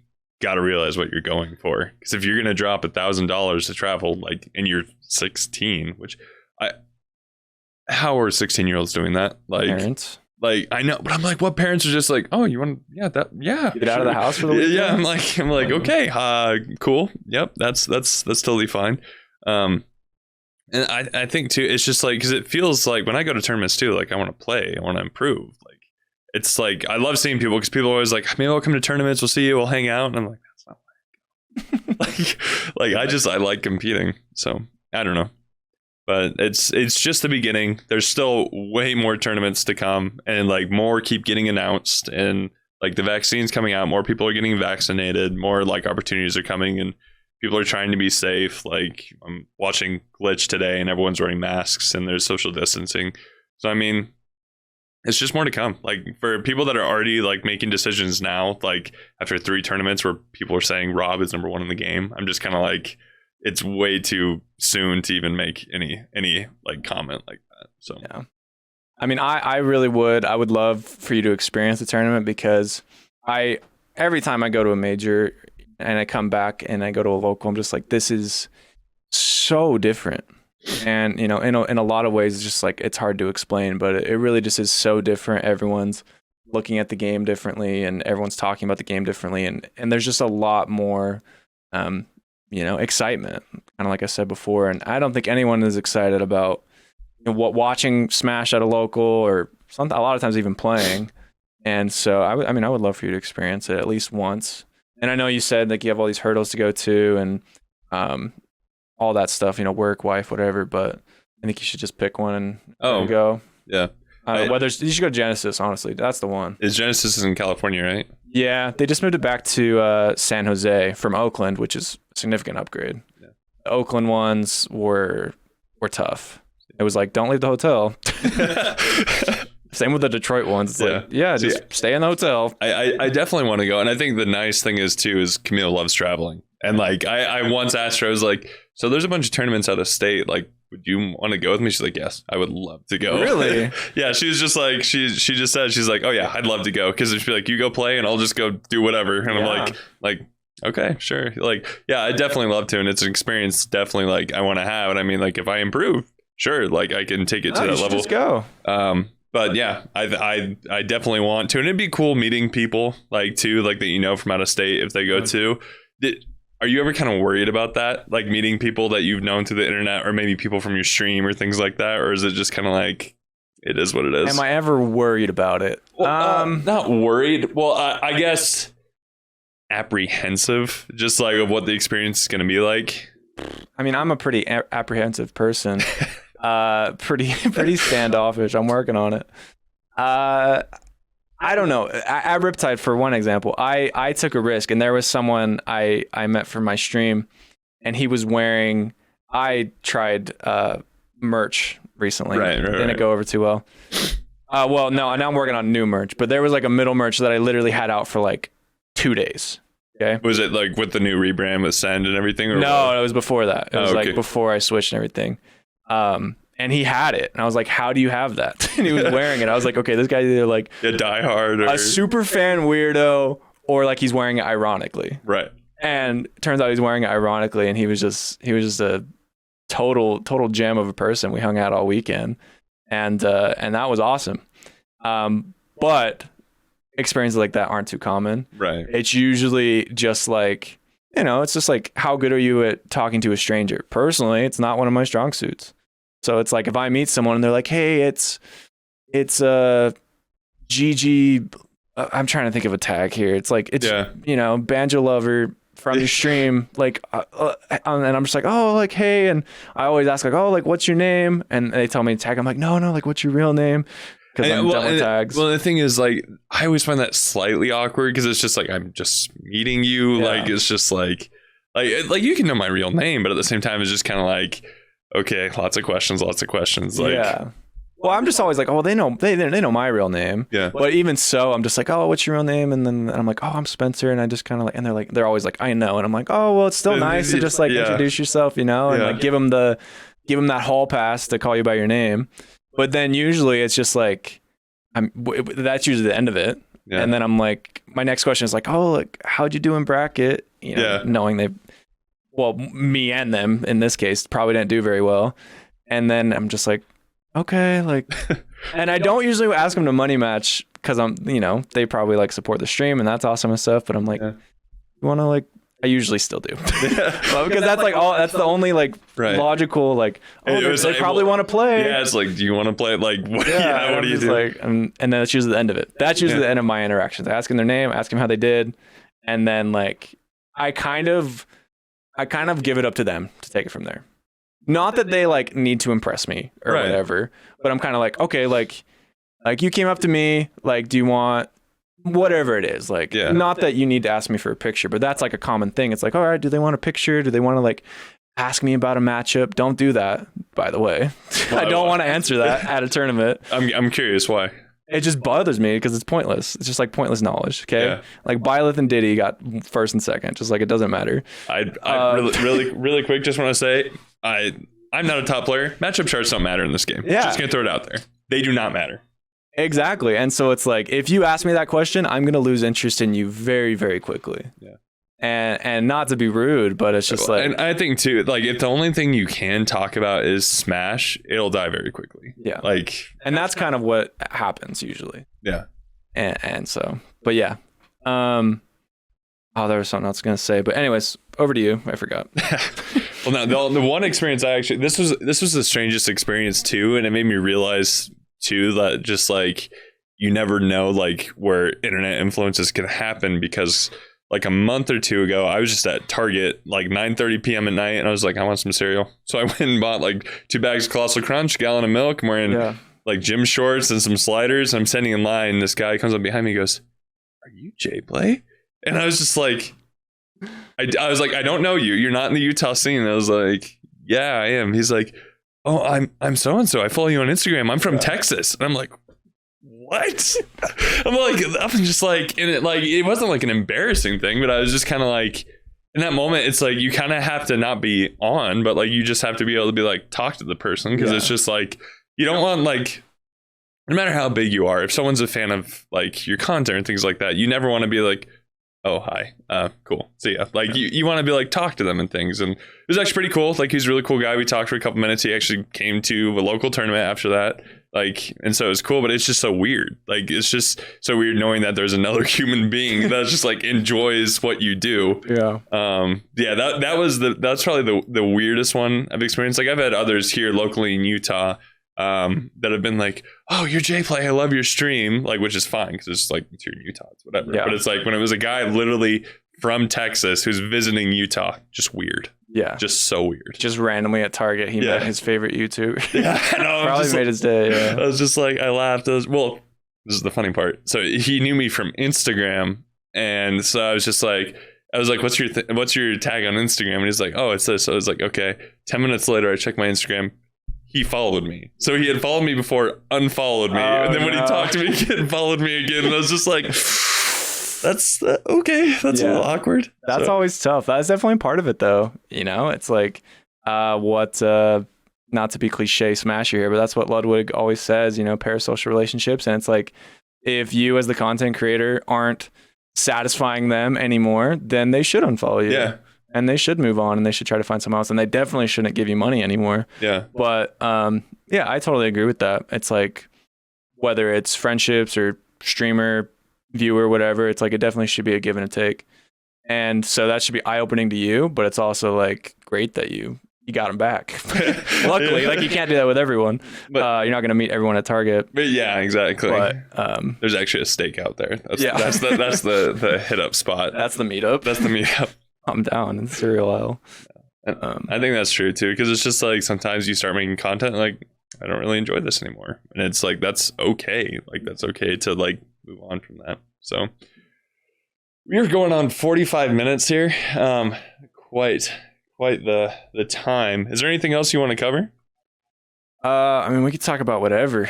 got to realize what you're going for. Because if you're going to drop $1,000 to travel, like, and you're 16, which how are 16-year-olds doing that? Like Parents. Like I know, but I'm like, what parents are just like, oh, you want, yeah, get out of the house for the weekend? Yeah, I'm like, okay, cool, yep, that's totally fine. And I think too, it's just like, because it feels like when I go to tournaments too, like I want to play, I want to improve. Like it's like I love seeing people, because people are always like, maybe I'll come to tournaments, we'll see you, we'll hang out, and I'm like, that's not why I go. I like competing, so I don't know. But it's just the beginning. There's still way more tournaments to come, and like more keep getting announced, and like the vaccine's coming out, more people are getting vaccinated, more like opportunities are coming, and people are trying to be safe. Like I'm watching Glitch today and everyone's wearing masks and there's social distancing. So I mean, it's just more to come. Like for people that are already like making decisions now, like after 3 tournaments where people are saying Rob is number 1 in the game, I'm just kind of like, it's way too soon to even make any like comment like that. So yeah, I mean, I really would love for you to experience the tournament, because every time I go to a major and I come back and I go to a local, I'm just like, this is so different. And you know, in a lot of ways, it's just like, it's hard to explain, but it really just is so different. Everyone's looking at the game differently, and everyone's talking about the game differently, and there's just a lot more you know, excitement, kind of like I said before. And I don't think anyone is excited about, you know, watching Smash at a local, or something, a lot of times even playing. And so I mean, I would love for you to experience it at least once. And I know you said like you have all these hurdles to go to, and all that stuff, you know, work, wife, whatever, but I think you should just pick one and go. Yeah. Whether you should go Genesis, honestly. That's the one. Is Genesis in California, right? Yeah, they just moved it back to San Jose from Oakland, which is a significant upgrade. Yeah. The Oakland ones were tough. It was like, don't leave the hotel. Same with the Detroit ones. It's just stay in the hotel. I definitely want to go. And I think the nice thing is Camille loves traveling. And like I once asked her, I was like, so there's a bunch of tournaments out of state. Like, would you want to go with me? She's like, yes, I would love to go. Really? Yeah, she was just like, she just said, she's like, oh yeah, I'd love to go. Because she'd be like, you go play and I'll just go do whatever. And I'm like, okay, sure. Like, yeah, I definitely love to. And it's an experience definitely like I want to have. And I mean, like if I improve, sure, like I can take it to that level. Just go. But yeah, I definitely want to. And it'd be cool meeting people like too, like that, you know, from out of state if they go to. Are you ever kind of worried about that? Like meeting people that you've known through the internet or maybe people from your stream or things like that? Or is it just kind of like, it is what it is? Am I ever worried about it? Well, not worried. Well, I guess apprehensive, just like of what the experience is going to be like. I mean, I'm a pretty apprehensive person. Pretty standoffish. I'm working on it. I don't know. At Riptide, for one example, I took a risk, and there was someone I met from my stream, and he was wearing. I tried merch recently. Right. Didn't go over too well. Well, no. Now I'm working on new merch, but there was like a middle merch that I literally had out for like 2 days. Okay. Was it like with the new rebrand with Send and everything? Or no, it was before that. It was like before I switched and everything. And he had it, and I was like, "How do you have that?" And he was wearing it. I was like, "Okay, this guy's either like a diehard, or a super fan weirdo, or like he's wearing it ironically." Right. And it turns out he's wearing it ironically, and he was just a total gem of a person. We hung out all weekend, and that was awesome. But experiences like that aren't too common. Right. It's usually just like, you know, it's just like, how good are you at talking to a stranger? Personally, it's not one of my strong suits. So it's like if I meet someone and they're like, "Hey, it's GG." I'm trying to think of a tag here. It's like you know, Banjo lover from your stream, like, and I'm just like, "Oh, like hey," and I always ask like, "Oh, like what's your name?" And they tell me to tag. I'm like, "No, like what's your real name?" Because I'm done with tags. Well, the thing is, like, I always find that slightly awkward because it's just like I'm just meeting you. Yeah. Like it's just like you can know my real name, but at the same time, it's just kind of like. Okay, lots of questions. Like, yeah. Well, I'm just always like, oh, they know my real name. Yeah. But even so, I'm just like, oh, what's your real name? And then I'm like, oh, I'm Spencer. And I just kind of like, and they're always like, I know. And I'm like, oh, well, it's still nice to just like introduce yourself, you know, and like give them that hall pass to call you by your name. But then usually it's just like, that's usually the end of it. Yeah. And then I'm like, my next question is like, oh, like, how'd you do in bracket? You know, knowing well, me and them in this case probably didn't do very well. And then I'm just like, okay, like, and I don't usually ask them to money match because I'm, you know, they probably like support the stream and that's awesome and stuff. But I'm like, you want to like, I usually still do well, because that's like that's the only like logical like, oh, they probably want to play. Yeah, it's like, do you want to play? Like, what, what do you do? Like, and then that's usually the end of it. That's usually the end of my interactions. I ask them their name, ask them how they did, and then like I kind of give it up to them to take it from there. Not that they like need to impress me or whatever, but I'm kind of like, okay, like you came up to me, like, do you want whatever it is? Like, not that you need to ask me for a picture, but that's like a common thing. It's like, all right, do they want a picture? Do they want to like ask me about a matchup? Don't do that, by the way. I don't want to answer that at a tournament. I'm curious why. It just bothers me because it's pointless. It's just like pointless knowledge. Okay. Yeah. Like Byleth and Diddy got first and second, just like it doesn't matter. I really quick, just want to say, I'm not a top player. Matchup charts don't matter in this game. Yeah. Just gonna throw it out there. They do not matter. Exactly. And so it's like, if you ask me that question, I'm going to lose interest in you very, very quickly. Yeah. And not to be rude, but it's just like, and I think too, like if the only thing you can talk about is Smash, it'll die very quickly. Yeah. Like, and that's kind of what happens usually. Yeah. And so, but yeah. Oh, there was something else I was going to say, but anyways, over to you. I forgot. Well, no, the one experience this was the strangest experience too. And it made me realize too that just like, you never know like where internet influence is going to happen, because like a month or two ago, I was just at Target like 9:30 p.m. at night, and I was like, I want some cereal. So I went and bought like 2 bags of Colossal Crunch, a gallon of milk. I'm wearing like gym shorts and some sliders. I'm standing in line. This guy comes up behind me and goes, "Are you Jay Play?" And I was just like, I was like, I don't know you. You're not in the Utah scene. And I was like, yeah, I am. He's like, oh, I'm so-and-so. I follow you on Instagram. I'm from Texas. And I'm like, what? I'm just like, and it wasn't like an embarrassing thing, but I was just kind of like, in that moment, it's like you kind of have to not be on, but like you just have to be able to be like talk to the person, because it's just like you don't want like, no matter how big you are, if someone's a fan of like your content and things like that, you never want to be like, oh hi, cool, see ya. Like you want to be like talk to them and things. And it was actually pretty cool. Like he's a really cool guy. We talked for a couple minutes. He actually came to a local tournament after that. Like, and so it was cool, but it's just so weird. Like it's just so weird knowing that there's another human being that just like enjoys what you do. Yeah. That's probably the weirdest one I've experienced. Like I've had others here locally in Utah that have been like, oh, you're J-Play, I love your stream, like, which is fine because it's like it's here in Utah, it's whatever. But it's like when it was a guy literally from Texas who's visiting Utah, just weird. Yeah, just so weird. Just randomly at Target, he met his favorite YouTuber. Yeah, I know. Probably made his day. Yeah. I was just like, I laughed. Well, this is the funny part. So he knew me from Instagram, and so I was like, what's your tag on Instagram? And he's like, oh, it's this. So I was like, okay. 10 minutes later, I checked my Instagram. He followed me. So he had followed me before, unfollowed me. And then when he talked to me again, followed me again. And I was just like, that's okay. That's a little awkward. That's always tough. That's definitely part of it, though. You know, it's like not to be cliche smasher here, but that's what Ludwig always says, you know, parasocial relationships. And it's like, if you as the content creator aren't satisfying them anymore, then they should unfollow you. Yeah. And they should move on and they should try to find someone else. And they definitely shouldn't give you money anymore. Yeah. But yeah, I totally agree with that. It's like, whether it's friendships or streamer, viewer, whatever, it's like it definitely should be a give and a take. And so that should be eye-opening to you, but it's also like great that you got them back. Luckily, like you can't do that with everyone. But you're not going to meet everyone at Target. But yeah, exactly. But there's actually a steak out there. That's the hit up spot. That's the meetup. That's the meetup. I'm down in the cereal aisle. I think that's true too, because it's just like sometimes you start making content like, I don't really enjoy this anymore, and it's like that's okay. Like that's okay to like move on from that. So we're going on 45 minutes here. Quite the time. Is there anything else you want to cover? I mean, we could talk about whatever.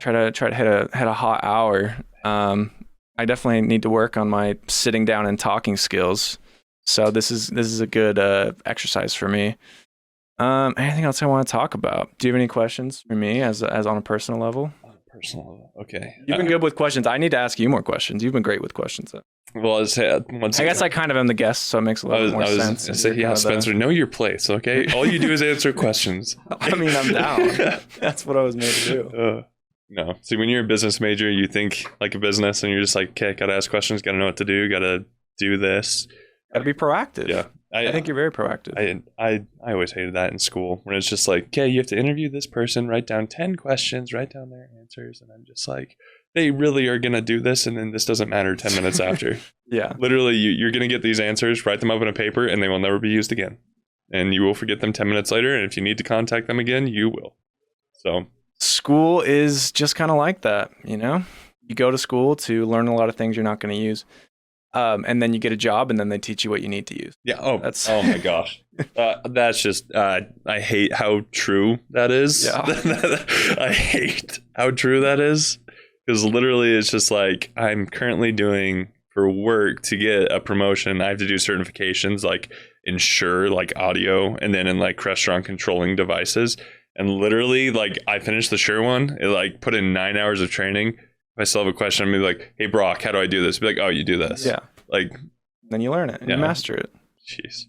Try to hit a hot hour. I definitely need to work on my sitting down and talking skills. So this is a good exercise for me. Anything else I want to talk about? Do you have any questions for me as on a personal level? On a personal level, okay. You've been good with questions. I need to ask you more questions. You've been great with questions. Well, I guess I kind of am the guest, so it makes a little more sense. Spencer, know your place, okay? All you do is answer questions. I mean, I'm down. That's what I was made to do. No. See, when you're a business major, you think like a business, and you're just like, okay, gotta ask questions, gotta know what to do, gotta do this. Gotta be proactive. Yeah. I think you're very proactive. I always hated that in school, when it's just like, okay, you have to interview this person, write down 10 questions, write down their answers, and I'm just like, they really are gonna do this, and then this doesn't matter 10 minutes after. Yeah. Literally, you're gonna get these answers, write them up in a paper, and they will never be used again. And you will forget them 10 minutes later, and if you need to contact them again, you will. So school is just kind of like that, you know? You go to school to learn a lot of things you're not going to use. And then you get a job, and then they teach you what you need to use. Yeah. Oh, oh my gosh. That's just, I hate how true that is. Yeah. I hate how true that is. Because literally it's just like, I'm currently doing for work to get a promotion. I have to do certifications like Ensure, like audio, and then in like restaurant controlling devices. And literally, like, I finished the Sure one. It like put in 9 hours of training. If I still have a question, I'm gonna be like, hey, Brock, how do I do this? Be like, oh, you do this. Yeah. Like, then you learn it and you master it. Jeez.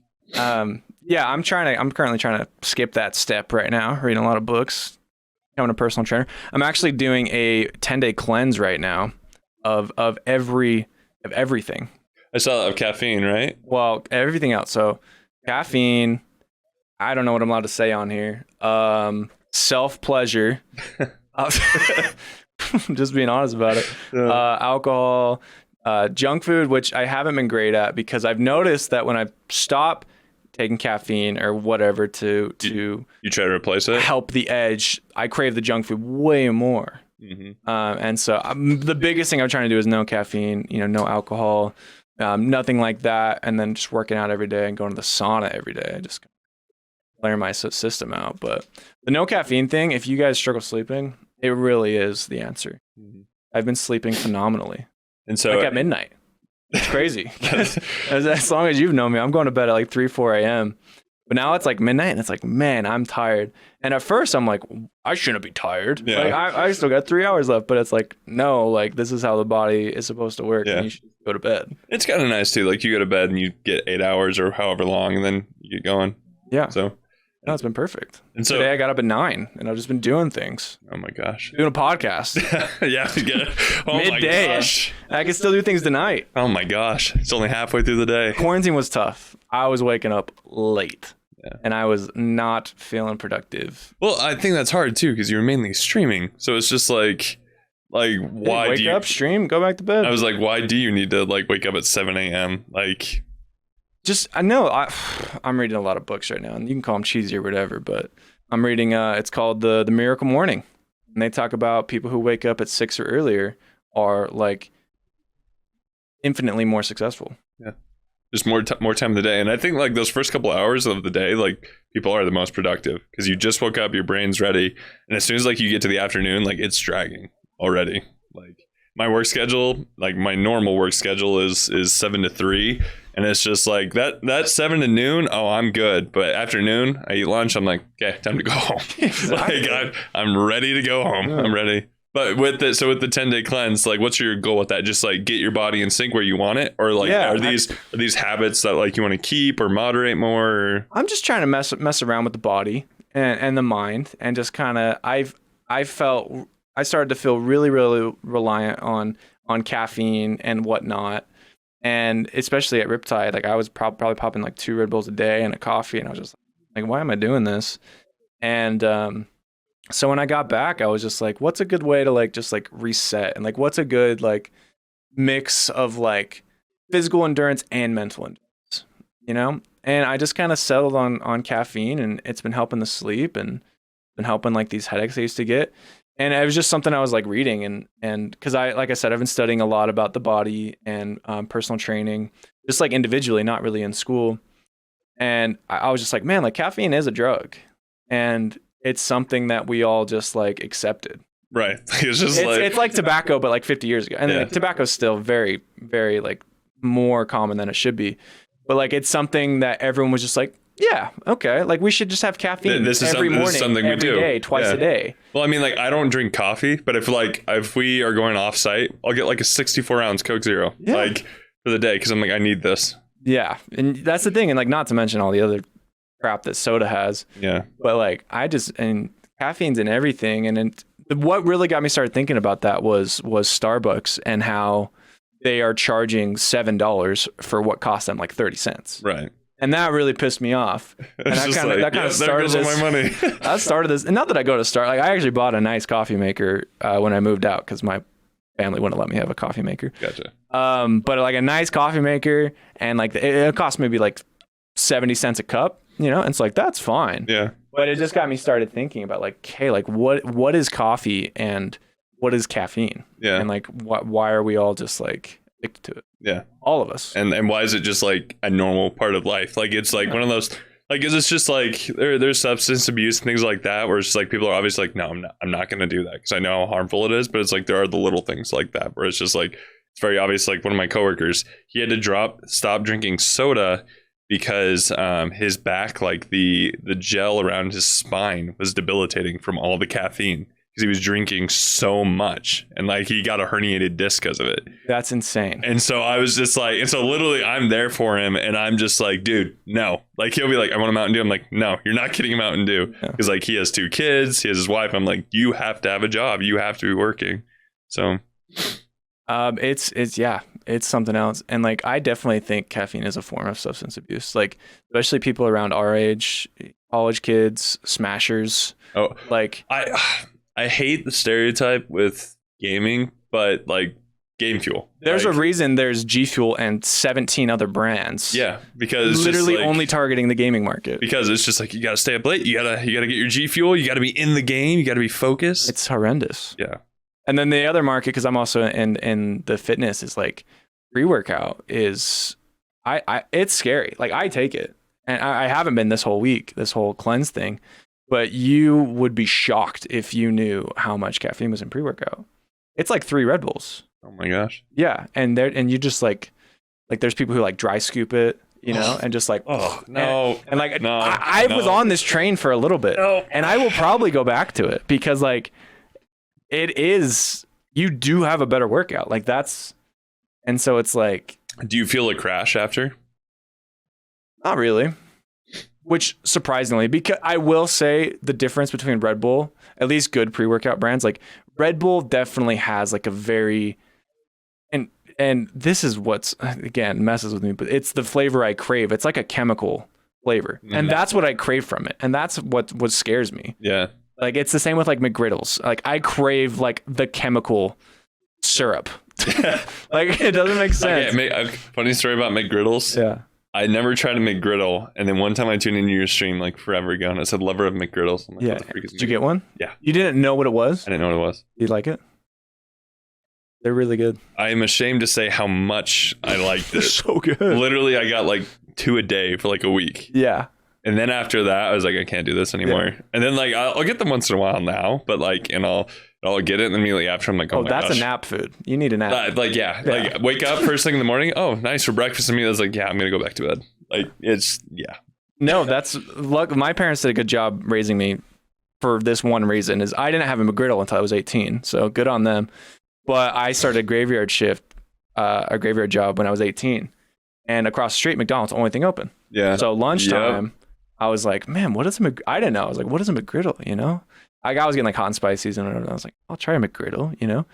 Yeah, I'm currently trying to skip that step right now, reading a lot of books, becoming a personal trainer. I'm actually doing a 10-day cleanse right now of everything. I saw that of caffeine, right? Well, everything else. So caffeine, I don't know what I'm allowed to say on here. Self-pleasure. Just being honest about it. Alcohol, junk food, which I haven't been great at, because I've noticed that when I stop taking caffeine or whatever to you try to replace it, help the edge, I crave the junk food way more. Mm-hmm. And so the biggest thing I'm trying to do is no caffeine, no alcohol, nothing like that, and then just working out every day and going to the sauna every day. I just clear my system out. But the no caffeine thing, if you guys struggle sleeping, it really is the answer. Mm-hmm. I've been sleeping phenomenally. And so like at midnight. It's crazy. as long as you've known me, I'm going to bed at like 3, 4 a.m. But now it's like midnight, and it's like, man, I'm tired. And at first, I'm like, I shouldn't be tired. Yeah. Like, I still got 3 hours left. But it's like, no, like, this is how the body is supposed to work. Yeah. And you should go to bed. It's kind of nice too. Like you go to bed and you get 8 hours or however long, and then you get going. Yeah. So No, it's been perfect. And so today I got up at 9, and I've just been doing things. Oh my gosh. Doing a podcast. Yeah. Oh Midday. my gosh. I can still do things tonight. Oh my gosh. It's only halfway through the day. Quarantine was tough. I was waking up late. Yeah. And I was not feeling productive. Well, I think that's hard too because you were mainly streaming. So it's just like why wake do you up, stream, go back to bed? I was like, why do you need to like wake up at 7 a.m.? Like just I know I'm reading a lot of books right now, and you can call them cheesy or whatever, but I'm reading it's called the Miracle Morning, and they talk about people who wake up at 6 or earlier are like infinitely more successful. Yeah. Just more time of the day. And I think like those first couple hours of the day, like people are the most productive because you just woke up, your brain's ready. And as soon as like you get to the afternoon, like it's dragging already. Like my work schedule, like my normal work schedule is 7 to 3. And it's just like that 7 to noon. Oh, I'm good. But afternoon, I eat lunch. I'm like, okay, time to go home. Exactly. Like I'm ready to go home. Yeah. I'm ready. But with the 10-day cleanse, like what's your goal with that? Just like get your body in sync where you want it, or like are these habits that like you want to keep or moderate more? Or? I'm just trying to mess around with the body and the mind, and just kind of I started to feel really reliant on caffeine and whatnot, and especially at Riptide, like I was probably popping like 2 Red Bulls a day and a coffee, and I was just like, why am I doing this? And so when I got back, I was just like, what's a good way to like just like reset, and like what's a good like mix of like physical endurance and mental endurance, you know? And I just kind of settled on caffeine, and it's been helping the sleep and been helping like these headaches I used to get. And it was just something I was like reading, and because like I said, I've been studying a lot about the body and personal training, just like individually, not really in school. And I was just like, man, like caffeine is a drug, and it's something that we all just like accepted. Right. It's like tobacco, but like 50 years ago. And like, tobacco's still very, very like more common than it should be. But like, it's something that everyone was just like, yeah, okay. Like we should just have caffeine every morning, every day, twice a day. Well, I mean, like I don't drink coffee, but if we are going off site, I'll get like a 64 ounce Coke Zero, like for the day. Cause I'm like, I need this. Yeah. And that's the thing. And like, not to mention all the other crap that soda has. Yeah. But like and caffeine's in everything, and what really got me started thinking about that was Starbucks and how they are charging $7 for what cost them like 30 cents. Right. And that really pissed me off. And that kind of started this. My money. That started this. And not that I go to Starbucks. Like I actually bought a nice coffee maker when I moved out because my family wouldn't let me have a coffee maker. Gotcha. But like a nice coffee maker, and like it cost maybe like 70 cents a cup. You know, and it's like, that's fine. Yeah. But it just got me started thinking about like, hey, like what is coffee and what is caffeine? Yeah. And like, why are we all just like addicted to it? Yeah. All of us. And why is it just like a normal part of life? Like, it's like one of those, like, is it just like there's substance abuse and things like that where it's just like people are obviously like, no, I'm not going to do that because I know how harmful it is. But it's like there are the little things like that where it's just like, it's very obvious. Like one of my coworkers, he had to stop drinking soda because his back, like the gel around his spine was debilitating from all the caffeine because he was drinking so much, and like he got a herniated disc because of it. That's insane. And so I was just like, and so literally I'm there for him, and I'm just like, dude, no. Like he'll be like, I want a Mountain Dew. I'm like, no, you're not getting a Mountain Dew because like he has 2 kids, he has his wife. I'm like, you have to have a job, you have to be working. So it's something else. And like I definitely think caffeine is a form of substance abuse, like especially people around our age, college kids, smashers. Oh, like I hate the stereotype with gaming, but like Game Fuel, there's a reason there's G Fuel and 17 other brands. Yeah, because literally only targeting the gaming market, because it's just like you gotta stay up late, you gotta get your G Fuel, you gotta be in the game, you gotta be focused. It's horrendous. Yeah. And then the other market, because I'm also in the fitness, is like pre-workout is it's scary. Like I take it, and I haven't been this whole week, this whole cleanse thing, but you would be shocked if you knew how much caffeine was in pre-workout. It's like 3 Red Bulls. Oh my gosh. Yeah, and you just like Like there's people who like dry scoop it, you know, and just like, no. And like, No, I was no. on this train for a little bit, and I will probably go back to it because like it is, you do have a better workout. Like and so it's like. Do you feel a crash after? Not really. Which surprisingly, because I will say the difference between Red Bull, at least good pre-workout brands, like Red Bull definitely has like a very, and this is what's, again, messes with me, but it's the flavor I crave. It's like a chemical flavor. And that's what I crave from it. And that's what scares me. Yeah. Like it's the same with like McGriddles. Like I crave like the chemical syrup. Like it doesn't make sense. Okay, funny story about McGriddles. Yeah. I never tried a McGriddle, and then one time I tuned into your stream like forever ago, and it said "lover of McGriddles." I'm like, Yeah. what the freak is Did you get one? Yeah. You didn't know what it was? I didn't know what it was. You like it? They're really good. I am ashamed to say how much I liked it. So good. Literally, I got like 2 a day for like a week. Yeah. And then after that, I was like, I can't do this anymore. Yeah. And then like I'll get them once in a while now, but like, and I'll get it, and immediately after I'm like, oh my that's gosh. a nap food. You need a nap. Like wake up first thing in the morning. Oh, nice for breakfast. And me, I was like, yeah, I'm gonna go back to bed. Like it's No, that's look. My parents did a good job raising me for this one reason is I didn't have a McGriddle until I was 18. So good on them. But I started a graveyard job when I was 18, and across the street, McDonald's the only thing open. Yeah. So lunchtime. Yep. I was like, man, what is I didn't know. I was like, what is a McGriddle? You know, I was getting like hot and spicy and whatever. I was like, I'll try a McGriddle. You know,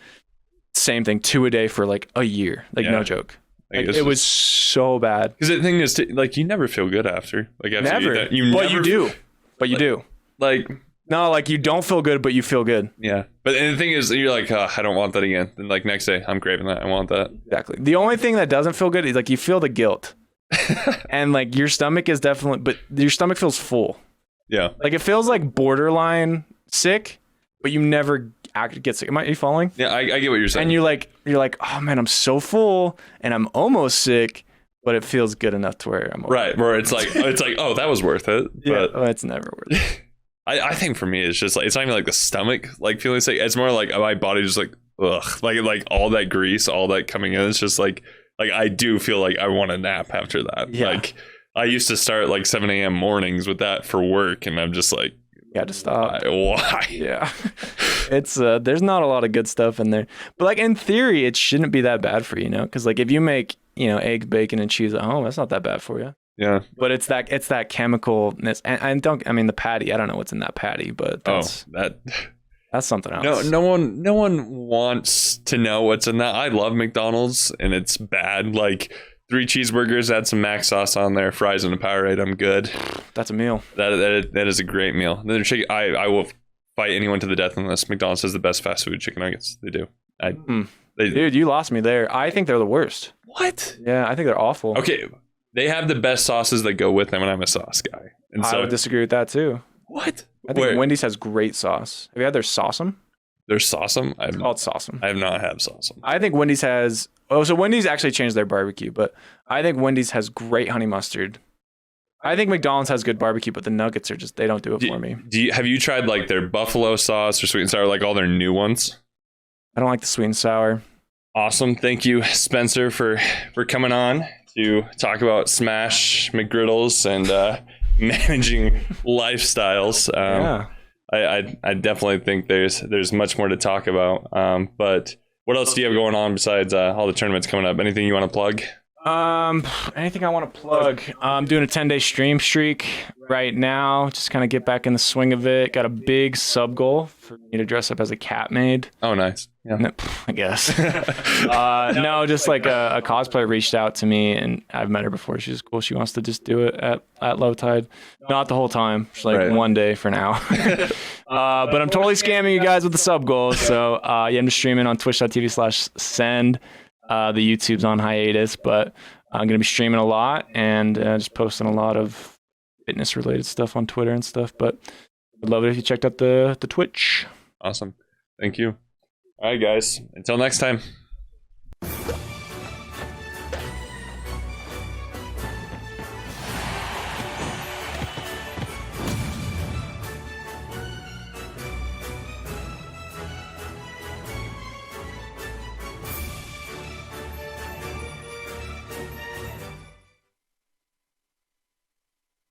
same thing, 2 a day for like a year. Like no joke. Like, it was so bad. Because the thing is, like, you never feel good after. Like after never. You eat that. But you do. But you do. Like no, like you don't feel good, but you feel good. Yeah. But and the thing is, you're like, oh, I don't want that again. Then like next day, I'm craving that. I want that. Exactly. The only thing that doesn't feel good is like you feel the guilt. And like your stomach is definitely, but your stomach feels full. Yeah. Like it feels like borderline sick, but you never get sick. Are you following? Yeah, I get what you're saying. And you're like, oh man, I'm so full and I'm almost sick, but it feels good enough to where I'm right. Where it's like, oh, that was worth it. But yeah, it's never worth it. I think for me, it's just like, it's not even like the stomach like feeling sick. It's more like my body just like, ugh, like all that grease, all that coming in. It's just like I do feel like I want a nap after that. Yeah. Like I used to start like 7 a.m. mornings with that for work, and I'm just like, you had to stop. Why? Yeah. It's there's not a lot of good stuff in there. But like in theory, it shouldn't be that bad for you, you know? Because like if you make, you know, eggs, bacon, and cheese at home, that's not that bad for you. Yeah. But it's that chemicalness. And the patty, I don't know what's in that patty, but that's something else. No one wants to know what's in that. I love McDonald's, and it's bad. Like 3 cheeseburgers, add some mac sauce on there, fries and a Powerade, I'm good. That's a meal. That is a great meal. Then chicken, I will fight anyone to the death on this. McDonald's has the best fast food chicken nuggets. They do. Dude, you lost me there. I think they're the worst. What? Yeah, I think they're awful. Okay, they have the best sauces that go with them, and I'm a sauce guy. And so I would disagree with that too. What? I think Wendy's has great sauce. Have you had their Sauce'em? Their Sauce'em? It's called Sauce'em. I have not had Sauce'em. I think Wendy's has... Oh, so Wendy's actually changed their barbecue, but I think Wendy's has great honey mustard. I think McDonald's has good barbecue, but the nuggets are just... They don't do it for me. Have you tried like their buffalo sauce or sweet and sour, like all their new ones? I don't like the sweet and sour. Awesome. Thank you, Spencer, for coming on to talk about Smash McGriddles and managing lifestyles. Yeah. I definitely think there's much more to talk about. But what else do you have going on besides all the tournaments coming up? Anything you want to plug? Anything I want to plug? I'm doing a 10-day stream streak right now. Just kind of get back in the swing of it. Got a big sub goal for me to dress up as a cat maid. Oh, nice. Yeah. No, I guess. No, just like a cosplayer reached out to me, and I've met her before. She's cool. She wants to just do it at low tide. Not the whole time. Just like one day for now. But I'm totally scamming you guys with the sub goals. So yeah, I'm just streaming on twitch.tv/send. The YouTube's on hiatus, but I'm going to be streaming a lot and just posting a lot of fitness related stuff on Twitter and stuff. But I'd love it if you checked out the Twitch. Awesome. Thank you. All right, guys. Until next time.